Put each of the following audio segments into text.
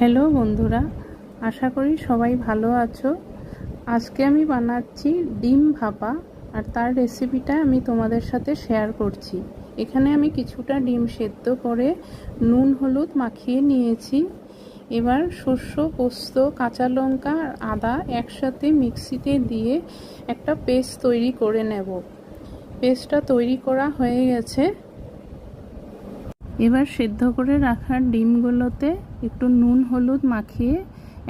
Hello বন্ধুরা, আশা করি সবাই ভালো আছো। আজকে আমি বানাচ্ছি ডিম ভাপা, আর তার রেসিপিটা আমি তোমাদের সাথে শেয়ার করছি। এখানে আমি কিছুটা ডিম সেদ্ধ করে নুন হলুদ মাখিয়ে নিয়েছি। এবার শস্য, পোস্ত, কাঁচা লঙ্কা আর আদা একসাথে মিক্সিতে দিয়ে একটা পেস্ট তৈরি করে নেব। পেস্টটা তৈরি করা হয়ে গেছে। এবার সেদ্ধ করে রাখা ডিমগুলোতে একটু নুন হলুদ মাখিয়ে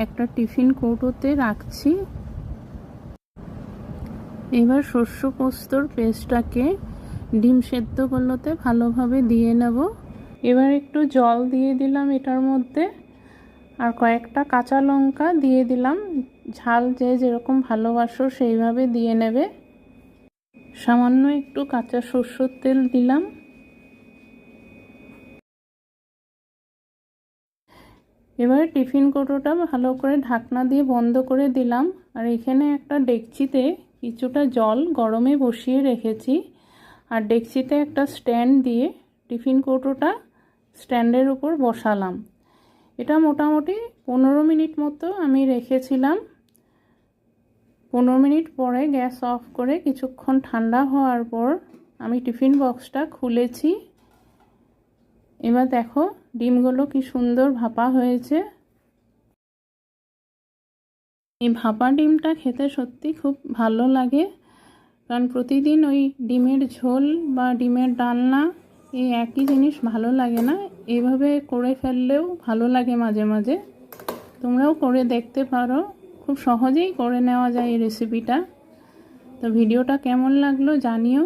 একটা টিফিন কৌটোতে রাখছি। এবার শস্য পোস্তর পেস্টটাকে ডিম সেদ্ধগুলোতে ভালোভাবে দিয়ে নেব। এবার একটু জল দিয়ে দিলাম এটার মধ্যে, আর কয়েকটা কাঁচা লঙ্কা দিয়ে দিলাম। ঝাল যে যেরকম ভালোবাসো সেইভাবে দিয়ে নেবে। সামান্য একটু কাঁচা সরষের তেল দিলাম। এবার টিফিন কৌটোটা ভালো করে ঢাকনা দিয়ে বন্ধ করে দিলাম। আর এখানে একটা ডেকচিতে কিছুটা জল গরমে বসিয়ে রেখেছি, আর ডেকচিতে একটা স্ট্যান্ড দিয়ে টিফিন কৌটোটা স্ট্যান্ডের উপর বসালাম। এটা মোটামুটি 15 মিনিট মতো আমি রেখেছিলাম। 15 মিনিট পরে গ্যাস অফ করে কিছুক্ষণ ঠান্ডা হওয়ার পর আমি টিফিন বক্সটা খুলেছি। এবার দেখো ডিমগুলো কি সুন্দর ভাপা হয়েছে। এই ভাপা ডিমটা খেতে সত্যি খুব ভালো লাগে, কারণ প্রতিদিন ওই ডিমের ঝোল বা ডিমের ডালনা এই একই জিনিস ভালো লাগে না। এইভাবে করে ফেললেও ভালো লাগে মাঝে মাঝে। তোমরাও করে দেখতে পারো, খুব সহজেই করে নেওয়া যায় এই রেসিপিটা। তো ভিডিওটা কেমন লাগলো জানিও।